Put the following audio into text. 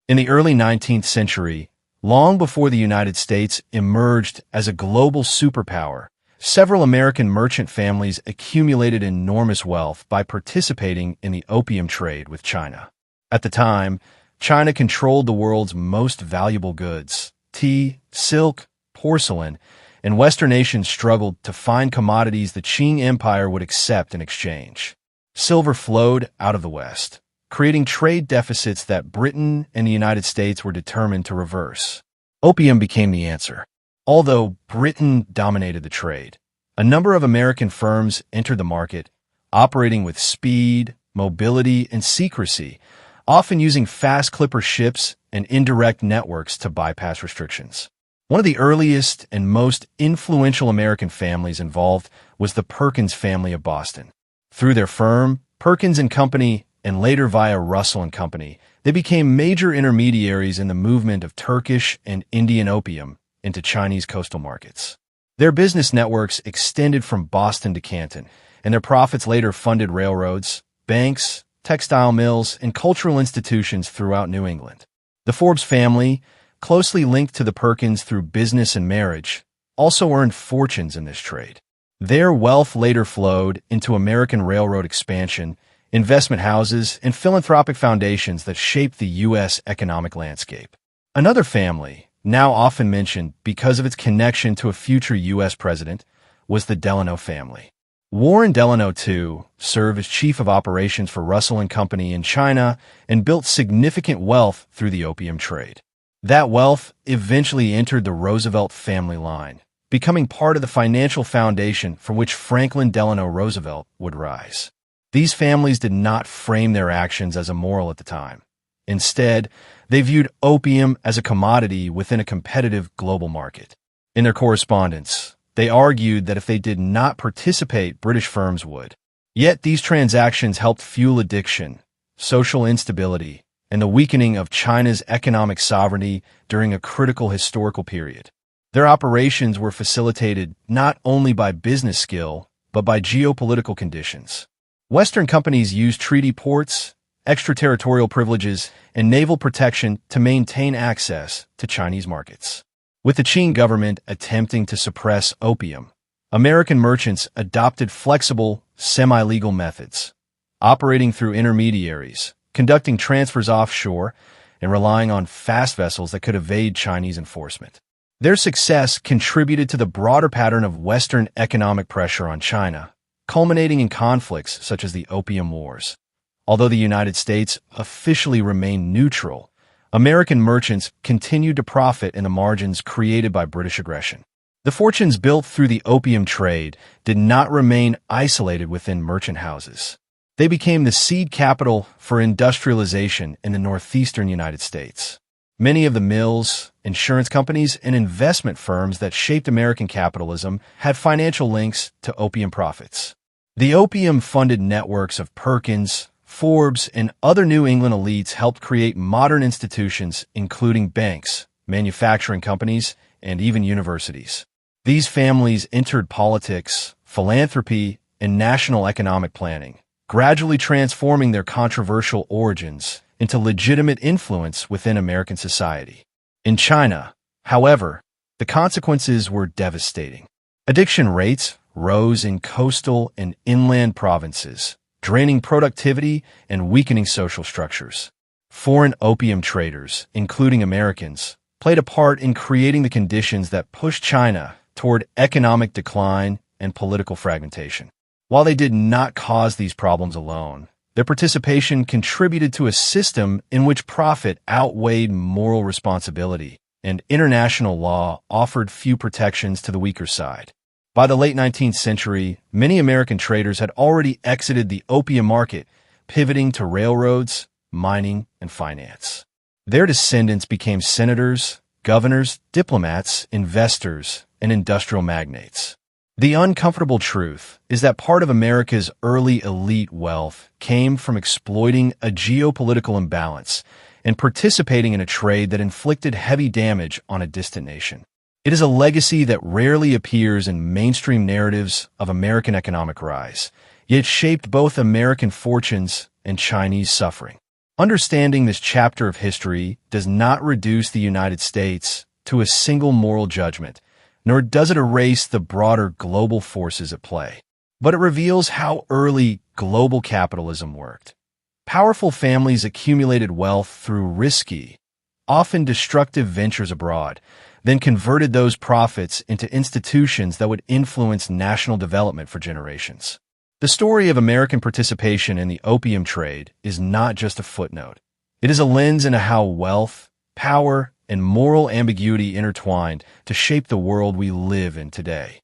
In the early 19th century, long before the United States emerged as a global superpower, several American merchant families accumulated enormous wealth by participating in the opium trade with China. At the time, China controlled the world's most valuable goods: tea, silk, porcelain, and Western nations struggled to find commodities the Qing Empire would accept in exchange. Silver flowed out of the West, creating trade deficits that Britain and the United States were determined to reverse. Opium became the answer. Although Britain dominated the trade, a number of American firms entered the market, operating with speed, mobility, and secrecy, often using fast clipper ships and indirect networks to bypass restrictions. One of the earliest and most influential American families involved was the Perkins family of Boston. Through their firm, Perkins and Company, and later via Russell and Company, they became major intermediaries in the movement of Turkish and Indian opium into Chinese coastal markets. Their business networks extended from Boston to Canton, and their profits later funded railroads, banks, textile mills, and cultural institutions throughout New England. The Forbes family, closely linked to the Perkins through business and marriage, also earned fortunes in this trade. Their wealth later flowed into American railroad expansion, investment houses, and philanthropic foundations that shaped the U.S. economic landscape. Another family, now often mentioned because of its connection to a future U.S. president, was the Delano family. Warren Delano, too, served as chief of operations for Russell and Company in China and built significant wealth through the opium trade. That wealth eventually entered the Roosevelt family line, becoming part of the financial foundation from which Franklin Delano Roosevelt would rise. These families did not frame their actions as immoral at the time. Instead, they viewed opium as a commodity within a competitive global market. In their correspondence, they argued that if they did not participate, British firms would. Yet these transactions helped fuel addiction, social instability, and the weakening of China's economic sovereignty during a critical historical period. Their operations were facilitated not only by business skill, but by geopolitical conditions. Western companies used treaty ports, extraterritorial privileges, and naval protection to maintain access to Chinese markets. With the Qing government attempting to suppress opium, American merchants adopted flexible, semi-legal methods, operating through intermediaries, conducting transfers offshore, and relying on fast vessels that could evade Chinese enforcement. Their success contributed to the broader pattern of Western economic pressure on China, culminating in conflicts such as the Opium Wars. Although the United States officially remained neutral, American merchants continued to profit in the margins created by British aggression. The fortunes built through the opium trade did not remain isolated within merchant houses. They became the seed capital for industrialization in the northeastern United States. Many of the mills, insurance companies, and investment firms that shaped American capitalism had financial links to opium profits. The opium-funded networks of Perkins, Forbes, and other New England elites helped create modern institutions, including banks, manufacturing companies, and even universities. These families entered politics, philanthropy, and national economic planning, gradually transforming their controversial origins into legitimate influence within American society. In China, however, the consequences were devastating. Addiction rates rose in coastal and inland provinces, draining productivity and weakening social structures. Foreign opium traders, including Americans, played a part in creating the conditions that pushed China toward economic decline and political fragmentation. While they did not cause these problems alone, their participation contributed to a system in which profit outweighed moral responsibility, and international law offered few protections to the weaker side. By the late 19th century, many American traders had already exited the opium market, pivoting to railroads, mining, and finance. Their descendants became senators, governors, diplomats, investors, and industrial magnates. The uncomfortable truth is that part of America's early elite wealth came from exploiting a geopolitical imbalance and participating in a trade that inflicted heavy damage on a distant nation. It is a legacy that rarely appears in mainstream narratives of American economic rise, yet shaped both American fortunes and Chinese suffering. Understanding this chapter of history does not reduce the United States to a single moral judgment, nor does it erase the broader global forces at play. But it reveals how early global capitalism worked. Powerful families accumulated wealth through risky, often destructive ventures abroad, then converted those profits into institutions that would influence national development for generations. The story of American participation in the opium trade is not just a footnote. It is a lens into how wealth, power, and moral ambiguity intertwined to shape the world we live in today.